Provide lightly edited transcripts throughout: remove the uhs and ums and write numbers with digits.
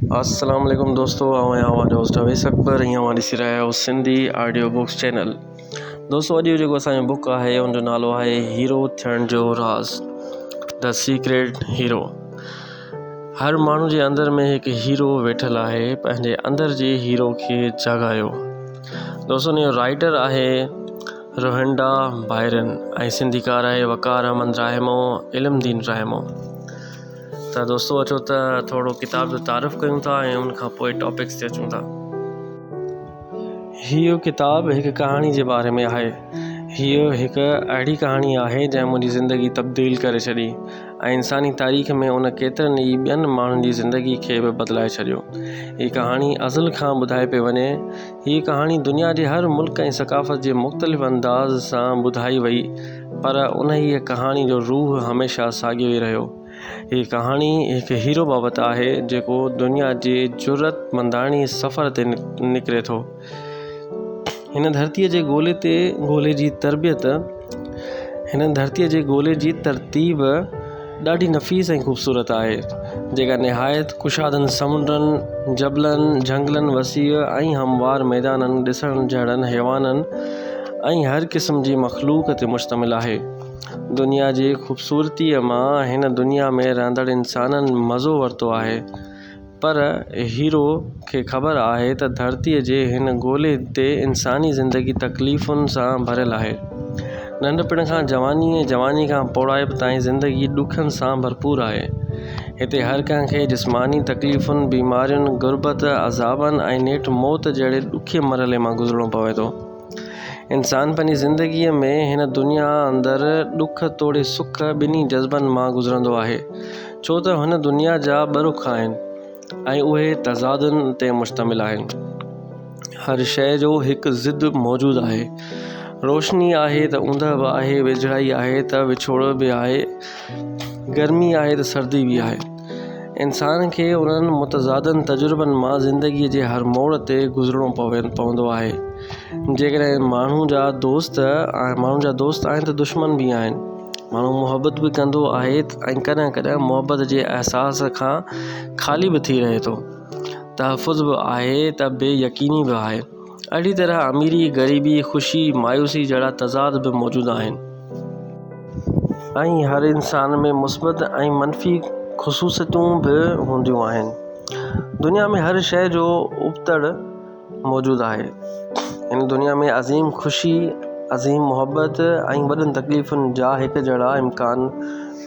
अस्सलाम वालेकुम दोस्तों, आवाज़ होस्ट अवैस अकबर हीअं मां ॾिसी रहिया आहियो सिंधी ऑडियो बुक्स चैनल। दोस्तों, अॼु जेको असांजो बुक आहे उनजो नालो आहे हीरो थियण जो राज़, द सीक्रेट हीरो। हर माण्हू जे अंदर में हिकु हीरो वेठल आहे, पंहिंजे अंदर जे हीरो खे जगायो। दोस्तों, इनजो राइटर आहे रोहिंडा बायरन ऐं सिंधीकार आहे वकार अहमद रहमो, इल्मदीन रहमो। त दोस्तों, अचो त थोरो किताब जो तारीफ़ कयूं था ऐं उनखां पोइ टॉपिक्स ते अचूं था। हीअ किताब हिकु कहाणी जे बारे में आहे। हीअ हिकु अहिड़ी कहाणी आहे जंहिं मुंहिंजी ज़िंदगी तब्दील करे छॾी ऐं इंसानी तारीख़ में उन केतिरनि ई ॿियनि माण्हुनि जी ज़िंदगी खे बि बदिलाए छॾियो। हीअ कहाणी अज़ल खां ॿुधाए पई वञे। हीअ कहाणी दुनिया जे हर मुल्क ऐं सक़ाफ़त जे मुख़्तलिफ़ अंदाज़ सां ॿुधाई वई, पर उन हीअ कहाणी जो रूह हमेशह साॻियो ई रहियो। हीअ कहाणी हिकु हीरो बाबति आहे जेको दुनिया जे जुरतमंदाणी सफ़र ते निकिरे थो। हिन धरतीअ जे ॻोल्हे जी तरतीब ॾाढी नफ़ीस ऐं ख़ूबसूरत आहे, जेका निहायत कुशादनि समुंडनि, जबलनि, झंगलनि, वसीअ ऐं हमवार मैदाननि, ॾिसण जहिड़नि हैवाननि ऐं हर क़िस्म जी मख़लूक़ ते मुश्तमिल आहे। दुनिया जी ख़ूबसूरतीअ मां हिन दुनिया में रहंदड़ इंसाननि मज़ो वरितो आहे, पर हीरो खे ख़बर आहे त धरतीअ जे हिन ॻोल्हे ते इंसानी ज़िंदगी तकलीफ़ुनि सां भरियलु आहे। नंढपिण खां जवानी खां पौड़ाइप ताईं ज़िंदगी ॾुखनि सां भरपूर आहे। हिते हर कंहिंखे जिस्मानी तकलीफ़ुनि, बीमारियुनि, गुरबत, अज़ाबनि ऐं नेठि मौत जहिड़े ॾुखे मरहले मां गुज़रणो पवे थो। इंसान पंहिंजी ज़िंदगीअ में हिन दुनिया अंदरि ॾुख तोड़े सुख ॿिन्ही जज़्बनि मां गुज़रंदो आहे, छो त हिन दुनिया जा ॿ रुख़ आहिनि ऐं उहे तज़ादुनि ते मुश्तमिल आहिनि। हर शइ जो हिकु ज़िद मौजूदु आहे। रोशनी आहे त ऊंदहि बि आहे, वेझड़ाई आहे त विछोड़ बि आहे, गर्मी आहे त सर्दी बि आहे। इंसान खे उन्हनि मुतज़ादनि तजुर्बनि मां ज़िंदगीअ जे हर मोड़ ते गुज़रणो पवंदो आहे। जेकॾहिं माण्हू जा दोस्त आहिनि त दुश्मन बि आहिनि। माण्हू मुहबत बि कंदो आहे ऐं कॾहिं कॾहिं मुहबत जे अहसास खां ख़ाली बि थी रहे थो। तहफ़ुज़ बि आहे त बेयकीनी बि आहे। अहिड़ी तरह अमीरी, ग़रीबी, ख़ुशी, मायूसी जहिड़ा तज़ाद बि मौजूदु आहिनि ऐं हर इंसान में मुस्बत ऐं मनफ़ी ख़ुसूसियतूं बि हूंदियूं आहिनि। दुनिया में हर शइ जो उबतड़ मौजूदु आहे। हिन दुनिया में अज़ीम ख़ुशी, अज़ीम मुहबत ऐं वॾनि तकलीफ़ुनि जा हिकु जहिड़ा इम्कान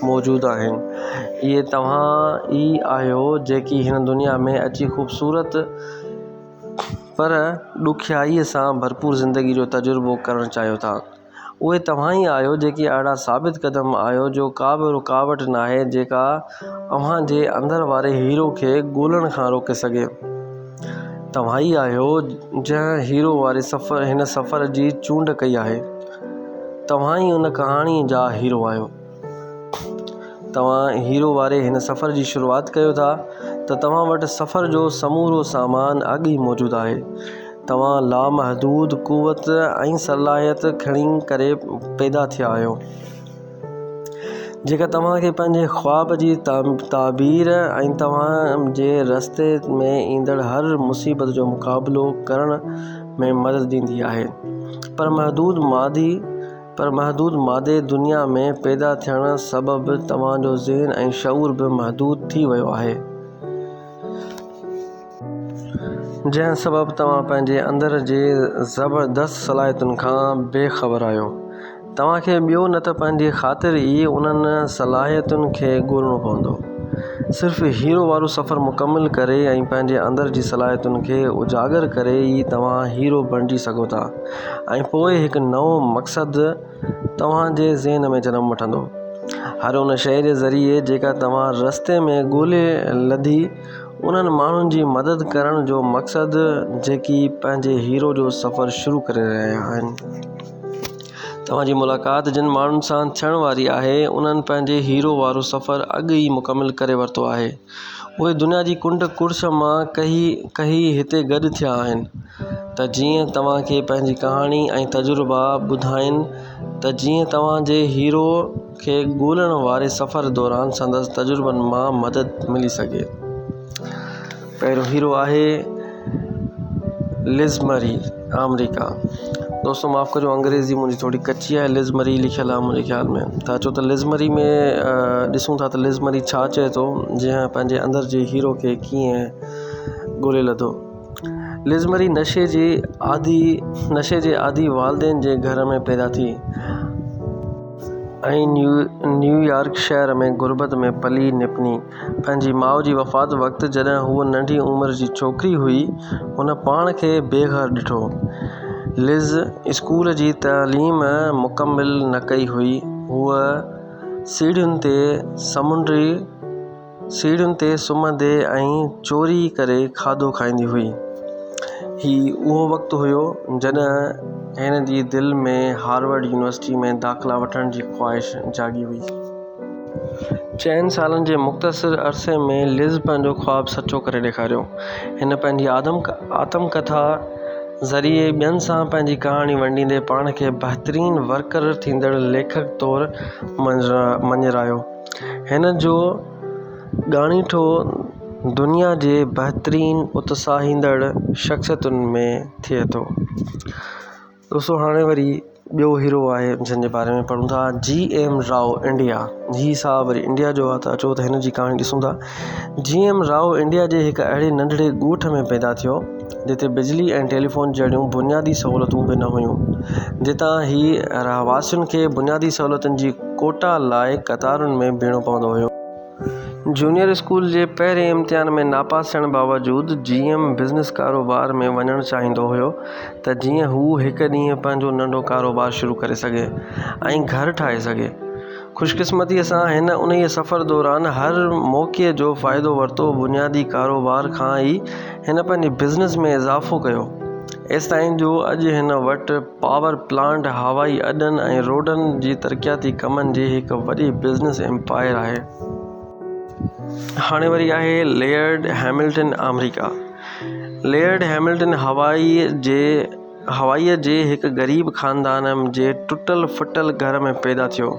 मौजूदु आहिनि। इहे तव्हां ई आहियो जेकी हिन दुनिया में अची ख़ूबसूरत पर ॾुखियाईअ सां भरपूर ज़िंदगी जो तजुर्बो करणु चाहियो था। उहे तव्हां ई आहियो जेकी अहिड़ा साबित क़दम आहियो जो का बि रुकावट नाहे जेका अव्हां जे अंदर वारे हीरो खे ॻोल्हण खां रोके सघे। तव्हां ई आहियो जंहिं हीरो वारे हिन सफ़र जी चूंड कई आहे। तव्हां ई उन कहाणीअ जा हीरो आहियो। तव्हां हीरो वारे हिन सफ़र जी शुरूआति कयो था त तव्हां वटि सफ़र जो समूरो सामान अॻु ई मौजूदु आहे। तव्हां लामहदूद क़ुवत ऐं सलाहियत खणी करे पैदा थिया आहियो, जेका तव्हांखे पंहिंजे ख़्वाब जी ताबीर ऐं तव्हां जे रस्ते में ईंदड़ हर मुसीबत जो मुक़ाबिलो करण में मदद ॾींदी आहे। पर महदूद मादे दुनिया में पैदा थियण सबबि तव्हांजो ज़हन ऐं शऊर बि महदूद थी वियो आहे, जंहिं सबबि तव्हां पंहिंजे अंदर जे ज़बरदस्त सलाहियतुनि खां बेख़बर आहियो। तव्हांखे ॿियो न त पंहिंजी ख़ातिर ई उन्हनि सलाहियतुनि खे ॻोल्हणो पवंदो। सिर्फ़ु हीरो वारो सफ़र मुकमिल करे ऐं पंहिंजे अंदर जी सलाहियतुनि खे उजागर करे ई तव्हां हीरो बणिजी सघो था ऐं पोइ हिकु नओं मक़सदु तव्हांजे ज़हन में जनमु वठंदो। हर उन शइ जे ज़रिए जेका तव्हां रस्ते में ॻोल्हे लधी, उन्हनि माण्हुनि जी मदद करण जो मक़सदु जेकी पंहिंजे हीरो जो सफ़र शुरू करे रहिया आहिनि। तव्हांजी मुलाक़ात जिन माण्हुनि सां थियण वारी आहे, उन्हनि पंहिंजे हीरो वारो सफ़र अॻु ई मुकमिल करे वरितो आहे। उहे दुनिया जी कुंड कुड़िस मां कही हिते गॾु थिया आहिनि त जीअं तव्हांखे पंहिंजी कहाणी ऐं तजुर्बा ॿुधाइनि त जीअं तव्हांजे हीरो खे ॻोल्हण वारे सफ़र दौरान संदसि तजुर्बनि मां मदद मिली सघे। पहिरियों हीरो आहे लिज़ मरी, अमेरिका। दोस्तों माफ़ कजो, अंग्रेज़ी मुंहिंजी थोड़ी कच्ची आहे। लिज़ मरी लिखियलु आहे मुंहिंजे ख़्याल में। त अचो त लिज़ मरी में ॾिसूं था त लिज़ मरी छा चए थो, जंहिं पंहिंजे अंदर जे हीरो खे कीअं ॻोल्हे लधो। लिज़ मरी नशे जे आदि वालदेन जे घर में पैदा थी ऐं न्यूयॉर्क शहर में गुरबत में पली निपनी। पंहिंजी माउ जी वफ़ात वक़्तु जॾहिं हूअ नंढी उमिरि जी छोकिरी हुई, हुन पाण खे बेघर ॾिठो। लिज़ स्कूल जी तालीम मुकमिल न कई हुई। हूअ सीढ़ियुनि ते सुम्हंदे ऐं चोरी करे खाधो खाईंदी हुई। ही उहो वक़्तु हुयो जॾहिं हिन जी दिलि में हार्वर्ड यूनिवर्सिटी में दाख़िला वठण जी ख़्वाहिश जागी हुई। 4 सालनि जे मुख़्तसिर अरसे में लिज़ पंहिंजो ख़्वाबु सचो करे ॾेखारियो। हिन पंहिंजी आत्मकथा ज़रिए ॿियनि सां पंहिंजी कहाणी वंडींदे पाण खे बहितरीनु वर्कर थींदड़ लेखक तौरु मञरायो। हिन जो ॻाणीठो दुनिया जे बहितरीनु उत्साहींदड़ शख़्सियतुनि में थिए थो। दोस्तों हाणे वरी ॿियो हीरो आहे जंहिंजे बारे में पढ़ूं था, GM राव, इंडिया। ही साहब वरी इंडिया जो आहे। त अचो त हिन जी कहाणी ॾिसूं था। GM राव इंडिया जे हिकु अहिड़े नंढड़े ॻोठ में पैदा थियो जिते बिजली ऐं टेलीफोन जहिड़ियूं बुनियादी सहूलियतूं बि न हुयूं। जितां ही रहवासियुनि खे बुनियादी सहूलियतुनि जी कोटा लाइ कतारुनि में बीहणो पवंदो हुयो। जूनियर स्कूल जे पहिरें इम्तिहान में नापास थियण बावजूदु GM बिज़नेस कारोबार में वञणु चाहींदो हुयो त जीअं हू हिकु ॾींहुं पंहिंजो नंढो कारोबार शुरू करे सघे ऐं घर ठाहे सघे। ख़ुशकिस्मतीअ सां हिन उन्हीअ सफ़र दौरान हर मौक़े जो फ़ाइदो वरितो। बुनियादी कारोबार खां ई हिन पंहिंजे बिज़नेस में इज़ाफ़ो कयो, एसिताईं जो अॼु हिन वटि पावर प्लांट, हवाई अॾनि ऐं रोडनि जी तरक़ियाती कमनि जी हिकु वॾी बिज़नेस एम्पायर आहे। हाणे वरी आहे Laird Hamilton, America. Laird Hamilton हवाईअ जे हिकु ग़रीब ख़ानदान जे टुटल फुटल घर में पैदा थियो।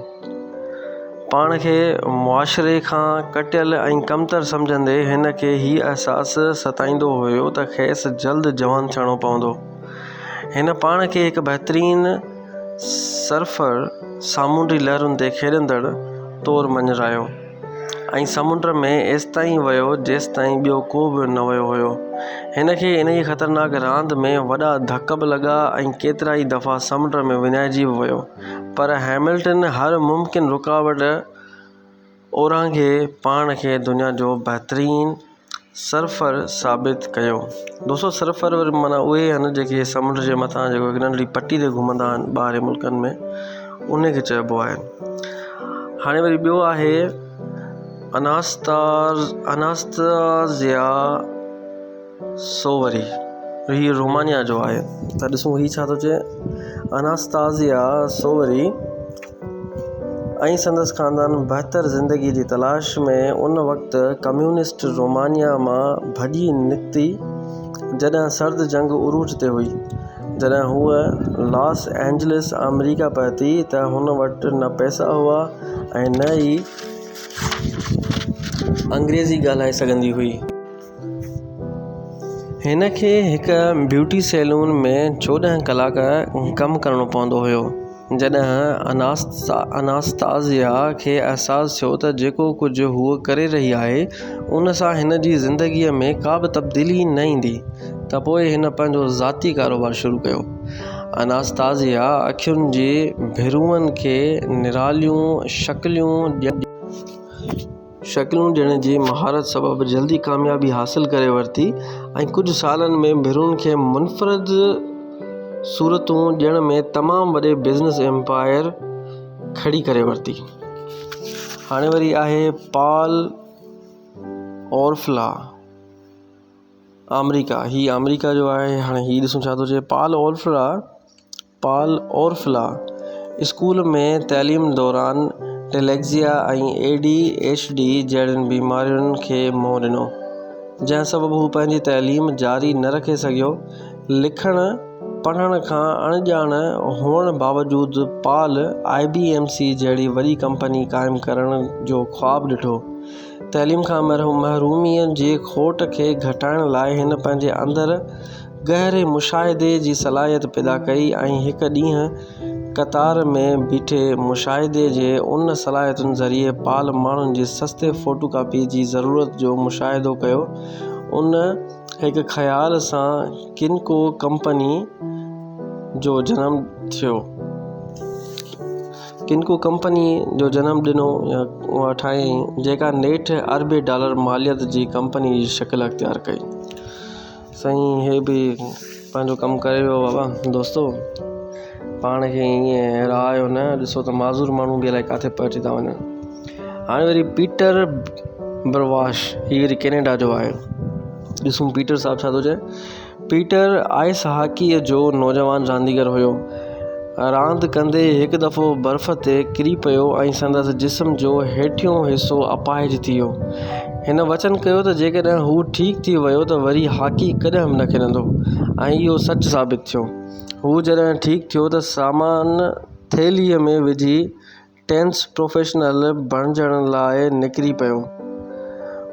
पाण खे मुआशिरे खां कटियल ऐं कमतर सम्झंदे हिन खे ही अहसासु सताईंदो हुयो त खेसि जल्द जवान थियणो पवंदो। हिन पाण खे हिकु बहितरीनु सर्फर, सामूंडी लहरुनि ते खेॾंदड़ तौरु मञरायो ऐं समुंड में एसिताईं वियो जेसिताईं ॿियो को बि न वियो हुयो। हिन खे इन ई ख़तरनाक रांदि में वॾा धक बि लॻा ऐं केतिरा ई दफ़ा समुंड में विञाइजी बि वियो, पर हैमिल्टन हर मुमकिन रुकावट ओरांघे पाण खे दुनिया जो बहितरीनु सर्फर साबित कयो। दोस्तों सर्फर माना उहे आहिनि जेके समुंड जे मथां जेको हिकु नंढड़ी पटी ते घुमंदा आहिनि ॿाहिरि मुल्कनि में, उन खे चइबो आहे। हाणे वरी ॿियो आहे अनास्तासिया सोवरी। हीअ रोमानिया जो आहे। त ॾिसूं ही छा थो चए। अनास्तासिया सोवरी ऐं संदसि ख़ानदान बहितर ज़िंदगी जी तलाश में उन वक़्तु कम्यूनिस्ट रोमानिया मां भॼी निकिती जॾहिं सर्द जंग उरूज ते हुई। जॾहिं हूअ लॉस एंजलिस अमेरिका पहुती त हुन वटि न पैसा हुआ ऐं न ई अंग्रेज़ी ॻाल्हाए सघंदी हुई। हिन खे हिकु ब्यूटी सैलून में 14 कलाक कमु करणो पवंदो हुयो। जॾहिं अनास्तासिया खे अहसासु थियो त जेको कुझु हूअ करे रही आहे उन सां हिन जी ज़िंदगीअ में का बि तब्दीली न ईंदी, त पोइ हिन पंहिंजो ज़ाती कारोबार शुरू कयो। अनास्तासिया अखियुनि जे भिरुअनि खे निरालियूं शकिलूं ॾियण जी महारत सबबि जल्दी कामयाबी हासिल करे वरिती ऐं कुझु सालनि में भिरुअनि खे मुनफ़रिद सूरतूं ॾियण में तमामु वॾे बिज़नेस एम्पायर खड़ी करे वरिती। हाणे वरी आहे पॉल ओरफ्ला, अमेरिका। ही अमेरिका जो आहे। हाणे ही ॾिसूं छा थो चए। पॉल ओरफ्ला स्कूल में तइलीम दौरान डिस्लेक्सिया ऐं ADHD जहिड़ियुनि बीमारियुनि खे मुंहुं ॾिनो, जंहिं सबबु हू पंहिंजी तइलीम जारी न रखे सघियो। लिखण पढ़ण खां अणॼाण हुअण बावजूदु पॉल IBMC जहिड़ी वॾी कंपनी क़ाइमु करण जो ख़्वाबु ॾिठो। तइलीम खां महरूमीअ जे खोट खे घटाइण लाइ हिन पंहिंजे अंदरि गहरे मुशाहिदे जी सलाहियत पैदा कई ऐं हिकु ॾींहुं क़तार में बीठे मुशाहिदे जे उन सलाहियतुनि ज़रिए पाल माण्हुनि जे सस्ते फोटोकॉपी जी ज़रूरत जो मुशाहिदो कयो। उन हिकु ख़्याल सां किनको कंपनी जो जनम ॾिनो या ठाही जेका नेठि $अरबे मालियत जी कंपनी जी शकिल अख़्तियार कई। साईं हे बि पंहिंजो कमु करे वियो बाबा दोस्तो, पाण खे ईअं रहायो न, ॾिसो त माज़ूर माण्हू बि अलाए किथे पहुची था वञनि। हाणे वरी पीटर ब्रवाश, हीअ वरी कैनेडा जो आहे। ॾिसूं पीटर साहब छा थो चए। पीटर आइस हॉकीअ जो नौजवान रांदीगर हुयो। रांदि कंदे हिकु दफ़ो बर्फ़ ते किरी पियो ऐं संदसि जिस्म जो हेठियों हिसो अपाहिज थी वियो। हिन वचन कयो त जेकॾहिं हू ठीकु थी वियो त वरी हॉकी कॾहिं बि न खेॾंदो, ऐं इहो सच साबित थियो। हू जॾहिं ठीकु थियो त सामान थैलीअ में विझी टेनिस प्रोफेशनल बणजण लाइ निकिरी पियो।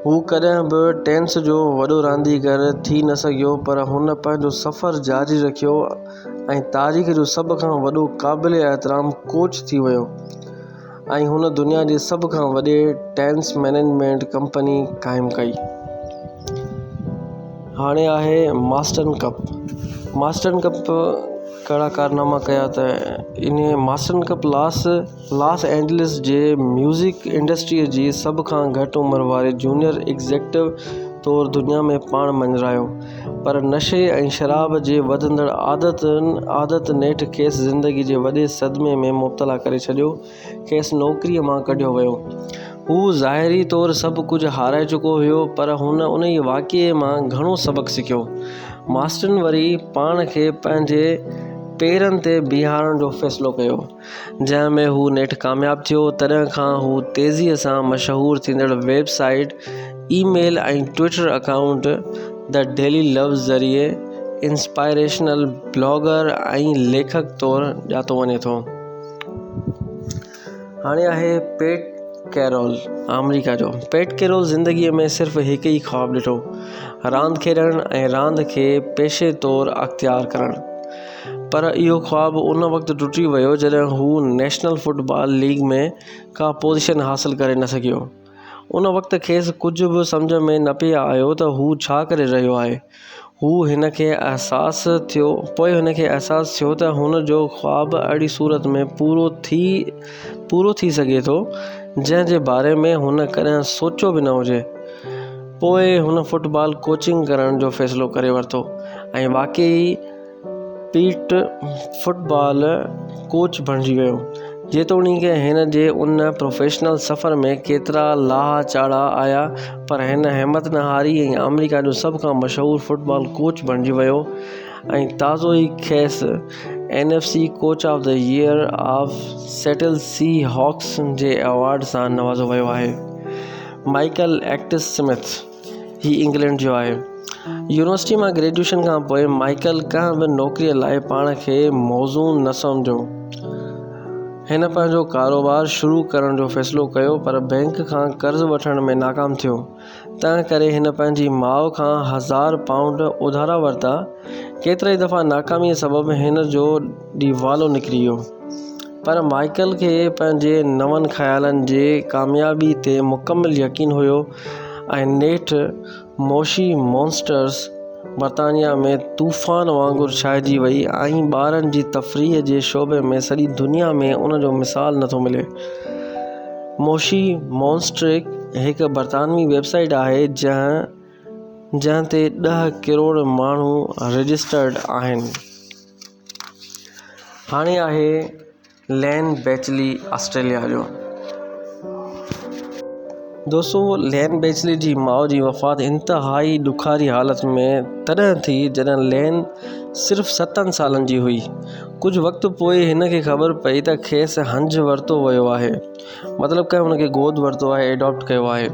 हू कॾहिं बि टेनिस जो वॾो रांदीगर थी न सघियो, पर हुन पंहिंजो सफ़र जारी रखियो ऐं तारीख़ जो सभ खां वॾो क़ाबिल एहतराम कोच थी वियो ऐं हुन दुनिया जे सभ खां वॾे टेनिस मैनेजमेंट कंपनी क़ाइमु कई। हाणे आहे मास्टन कप कहिड़ा कारनामा कया त इन मास्टन कप लॉस एंजलिस जे म्यूज़िक इंडस्ट्रीअ जी सभ खां घटि उमिरि वारे जूनियर एग्ज़ेक्टिव तौरु दुनिया में पाण मंझरायो, पर नशे ऐं शराब जे वधंदड़ आदत नेठि खेसि ज़िंदगी जे वॾे सदमे में मुब्तला करे छॾियो। खेसि नौकरीअ मां कढियो वियो। हू ज़ाहिरी तौरु सभु कुझु हाराए चुको हुयो, पर हुन उन ई वाक़िए मां घणो सबक़ु सिखियो। मास्टन वरी पाण खे पंहिंजे पेरनि ते बीहारण जो फ़ैसिलो कयो, जंहिं में हू नेठि कामयाबु थियो। तॾहिं खां हू तेज़ीअ सां मशहूरु थींदड़ वेबसाइट, ईमेल ऐं Twitter account the daily loves ज़रिए इंस्पायरेशनल ब्लॉगर ऐं लेखक तौरु ॼातो वञे थो। हाणे आहे पेट कैरोल, अमेरिका जो। पेट कैरोल ज़िंदगीअ में सिर्फ़ु हिकु ई ख़्वाबु ॾिठो, रांदि खेॾणु ऐं रांदि खे पेशे तौरु अख़्तियार करणु। पर इहो ख़्वाबु उन वक़्तु टुटी वियो जॾहिं हू नेशनल फुटबॉल लीग में का पोज़ीशन हासिलु करे न सघियो। उन वक़्तु खेसि कुझु बि सम्झ में न पिए आयो त हू छा करे रहियो आहे। पोइ हुन खे अहसासु थियो त हुन जो ख़्वाबु अहिड़ी सूरत में पूरो थी सघे थो जंहिं जे बारे में हुन कॾहिं सोचियो बि न हुजे। पोइ हुन फुटबॉल कोचिंग करण जो फ़ैसिलो करे वरितो ऐं वाक़ई पीट फुटबॉल कोच बणिजी वियो। जेतोणीकि हिन जे उन प्रोफेशनल सफ़र में केतिरा लाहा चाढ़ा आया, पर हिन हिमत न हारी ऐं अमेरिका जो सभ खां मशहूरु फुटबॉल कोच बणिजी वियो ऐं ताज़ो ई खेसि NFC coach of the year of Seattle Seahawks जे अवार्ड सां नवाज़ो वियो आहे। माइकल एक्टिस स्मिथ, ही इंग्लैंड जो आहे। यूनिवर्सिटी मां ग्रेजुएशन खां पोइ माइकल कंहिं बि नौकरीअ लाइ पाण खे मौज़ू न सम्झो। हिन पंहिंजो कारोबार शुरू करण जो फ़ैसिलो कयो, पर बैंक खां कर्ज़ु वठण में नाकाम थियो। तंहिं करे हिन पंहिंजी माउ खां $1000 उधारा वरिता। केतिरा ई दफ़ा नाकामीअ सबबु हिन जो ॾीवालो निकिरी वियो, पर माइकल खे पंहिंजे नवनि ख़्यालनि जे कामयाबी ते मुकमिल यकीन हुयो ऐं नेठि मोशी मॉन्स्टर्स बर्तानिया में तूफ़ान वांगुरु छाइजी वई ऐं ॿारनि जी तफ़रीह जे शोबे में सॼी दुनिया में उन जो मिसाल नथो मिले। मोशी मॉन्स्ट्रिक हिकु बर्तानवी वेबसाइट आहे जंहिं ते 10 करोड़ माण्हू रजिस्टर्ड आहिनि। हाणे आहे लेन बेचली, ऑस्ट्रेलिया जो। दोस्तों, लेन बेचली जी माउ जी वफ़ात इंतहाई ॾुखारी हालत में तॾहिं थी जॾहिं लेन सिर्फ़ु 7 सालनि जी हुई। कुझु वक़्तु पोइ हिन खे ख़बर पई त खेसि हंजु वरितो वियो आहे, मतिलबु कि हुन खे गोद वरितो आहे, एडॉप्ट कयो आहे।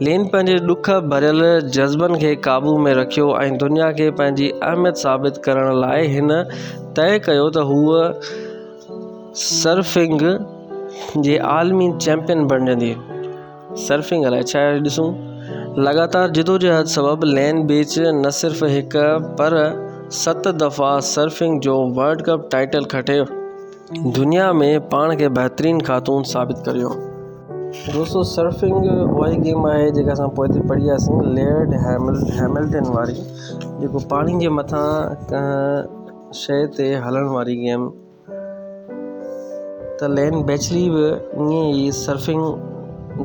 लेन पंहिंजे ॾुख भरियल जज़्बनि खे क़ाबू में रखियो ऐं दुनिया खे पंहिंजी अहमियत साबित करण लाइ हिन तय कयो त हूअ सर्फिंग जे आलमी चैंपियन बणिजंदी। सर्फिंग अलाए छा आहे ॾिसूं। लगातार जिदोजहद सबबि लैन बीच न सिर्फ़ु हिकु पर 7 दफ़ा सर्फिंग जो वर्ल्ड कप टाइटल खटे दुनिया में पाण खे बहितरीन ख़ातून साबित करियो। दोस्तों सर्फिंग उहा ई गेम आहे जेका असां पोइ ते पढ़ी हुआसीं, लेयर्ड हैमिल्टन वारी, जेको पाणी जे मथां शइ ते हलण वारी गेम। त लेन बेचली बि ईअं ई सर्फिंग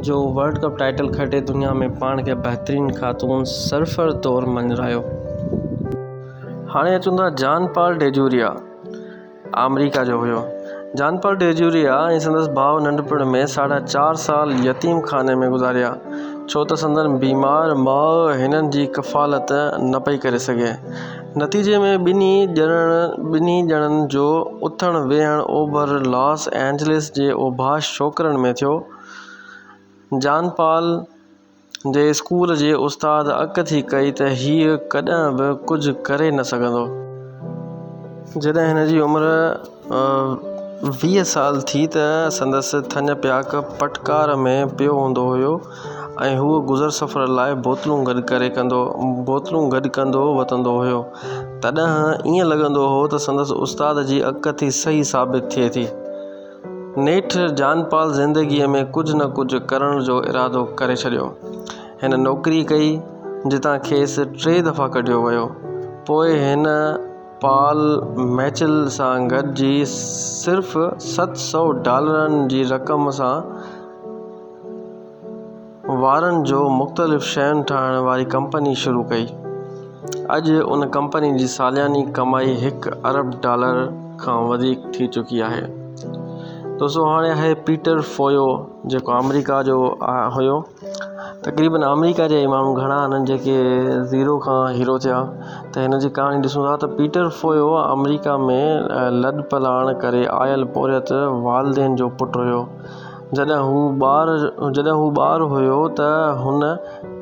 जो वर्ल्ड कप टाइटल खटे दुनिया में पाण खे बहितरीन ख़ातून सर्फर तौरु मञायो। हाणे अचूं था जॉन पॉल डेजूरिया, अमेरिका जो हुयो। जॉन पॉल डेजूरिया ऐं संदसि भाउ नंढपण में 4.5 साल यतीम खाने में गुज़ारिया, छो त संदन बीमार माउ हिननि जी कफ़ालत न पई करे सघे। नतीजे में ॿिन्ही ॼणनि जो उथण वेहण ओभर लॉस एंजलिस जे ओभाश छोकिरनि में थियो। जॉन पॉल जे स्कूल जे उस्ताद अक थी कई त हीअ कॾहिं बि कुझु करे न सघंदो। जॾहिं हिन जी उमिरि 20 साल थी त संदसि थञ प्याक पटकार में पियो हूंदो हुयो ऐं हू गुज़र सफ़र लाइ बोतलूं गॾु कंदो वतंदो हुयो। तॾहिं ईअं लॻंदो हो त संदसि उस्ताद जी अक थी सही साबित थिए थी। नेठि जॉन पॉल ज़िंदगीअ में कुझु न कुझु करण जो इरादो करे छॾियो। हिन नौकरी कई जितां खेसि 3 दफ़ा कढियो वियो। पोइ हिन पॉल मैचल सां गॾिजी सिर्फ़ु $700 जी रक़म सां वारनि जो मुख़्तलिफ़ शयुनि ठाहिण वारी कंपनी शुरू कई। अॼु उन कंपनी जी सालियानी कमाई $1 अरब खां वधीक थी चुकी आहे। दोस्तों हाणे आहे पीटर फोयो, जेको अमेरिका जो हुयो। तक़रीबन अमेरिका जा ई माण्हू घणा आहिनि जेके ज़ीरो खां हीरो थिया। त हिन जी कहाणी ॾिसूं था त पीटर फोयो अमेरिका में लॾ पलाण करे आयल पोरियत वालदेन जो पुटु हुयो। जॾहिं हू ॿार हुयो त हुन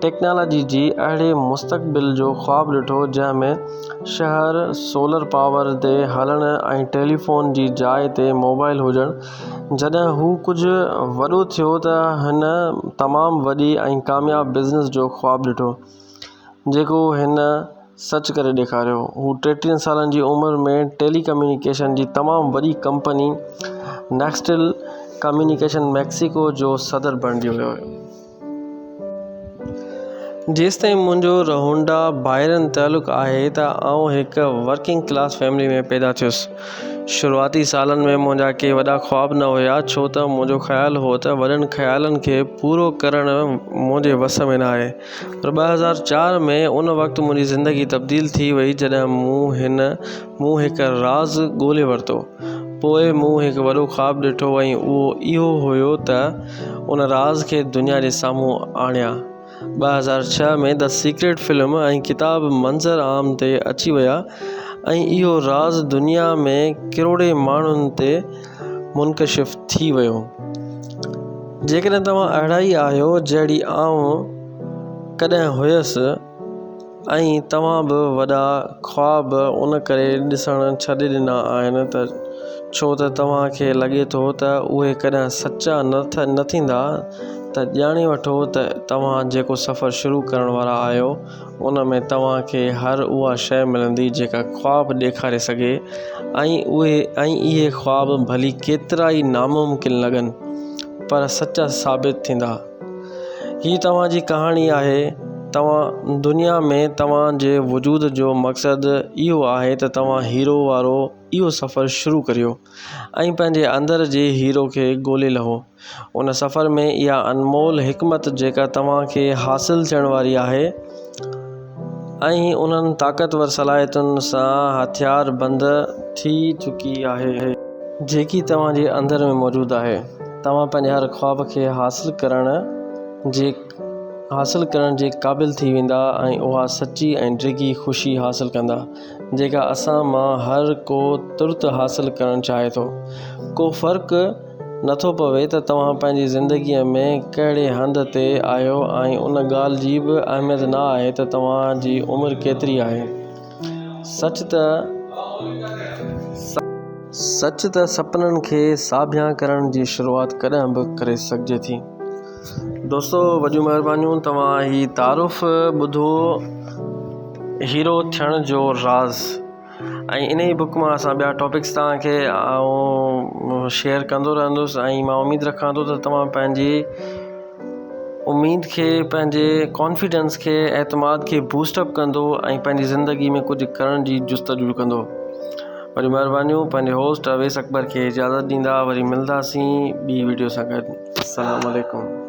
टेक्नोलॉजी जी अहिड़े मुस्तक़बिल जो ख्वाबु ॾिठो जंहिंमें शहर सोलर पावर ते हलण ऐं टेलीफोन जी जाइ ते मोबाइल हुजनि। जॾहिं हू कुझु वॾो थियो त हिन तमामु वॾी ऐं कामयाबु बिज़नेस जो ख्वाबु ॾिठो जेको हिन सच करे ॾेखारियो। हू 33 सालनि जी उमिरि में टेलीकम्युनिकेशन जी तमामु वॾी कंपनी नेक्सटेल कम्युनिकेशन मैक्सिको जो सदर बणिजी वियो। जेसिताईं मुंहिंजो रहूंडा ॿाहिरनि तालुक़ु आहे त आउं हिकु वर्किंग क्लास फैमिली में पैदा थियुसि। शुरूआती सालनि में मुंहिंजा के वॾा ख्वाब न हुया, छो त मुंहिंजो ख़्यालु हो त वॾनि ख़्यालनि खे पूरो करणु मुंहिंजे वस में न आहे। पर 2004 में उन वक़्तु मुंहिंजी ज़िंदगी तब्दील थी वई जॾहिं मूं हिकु राज़ ॻोल्हे वरितो। पोइ मूं हिकु वॾो ख्वाबु ॾिठो ऐं उहो इहो हुयो त उन राज़ खे दुनिया जे साम्हूं आणियां। 2006 में द सीक्रेट फिल्म ऐं किताब मंज़र आम ते अची विया ऐं इहो राज़ दुनिया में किरोड़े माण्हुनि ते मुनकशिफ़ थी वियो। जेकॾहिं तव्हां अहिड़ा ई आहियो जहिड़ी आउं कॾहिं हुयसि ऐं तव्हां बि वॾा ख्वाब उन करे ॾिसणु छॾे ॾिना आहिनि त छो त तव्हांखे लॻे थो त उहे कॾहिं सचा न थींदा, त ॼाणे वठो त तव्हां जेको सफ़र शुरू करण वारा आहियो उन में तव्हांखे हर उहा शइ मिलंदी जेका ख्वाब ॾेखारे सघे ऐं इहे ख्वाब भली केतिरा ई नामुमकिन लॻनि पर सचा साबित थींदा। हीअ तव्हांजी कहाणी आहे। तव्हां दुनिया में तव्हांजे वजूद जो मक़सदु इहो आहे त तव्हां हीरो वारो इहो सफ़र शुरू करियो ऐं पंहिंजे अंदर जे हीरो खे ॻोल्हे लहो। उन सफ़र में इहा अनमोल हिकमत जेका तव्हांखे हासिलु थियण वारी आहे ऐं उन्हनि ताक़तवर सलाहियतुनि सां हथियार बंद थी चुकी आहे जेकी तव्हांजे अंदर में मौजूदु आहे। तव्हां पंहिंजे हर ख्वाब खे हासिलु करण जे क़ाबिल थी वेंदा ऐं उहा सची ऐं डिघी ख़ुशी हासिलु कंदा जेका असां मां हर को तुर्त हासिलु करणु चाहे थो। को फ़र्क़ु नथो पवे त तव्हां पंहिंजी ज़िंदगीअ में कहिड़े हंध ते आहियो ऐं उन ॻाल्हि जी बि अहमियत न आहे त तव्हांजी उमिरि केतिरी आहे। सच त सपननि खे साभिया करण जी शुरूआति कॾहिं बि करे सघिजे थी। दोस्तों वॾियूं महिरबानियूं, तव्हां ही तारुफ़ ॿुधो हीरो थियण जो राज़। ऐं इन ई बुक मां असां ॿिया टॉपिक्स तव्हांखे शेयर कंदो रहंदुसि। ऐं मां उमेदु रखां थो त तव्हां पंहिंजी उमेद खे, पंहिंजे कॉन्फिडेंस खे, एतमाद खे बूस्टअप कंदो ऐं पंहिंजी ज़िंदगी में कुझु करण जी जुस्तजू कंदो। वरी महिरबानियूं, पंहिंजे होस्ट अवेस अकबर खे इजाज़त ॾींदा। वरी मिलंदासीं ॿी वीडियो सां गॾु। अस्सलामु अलैकुम।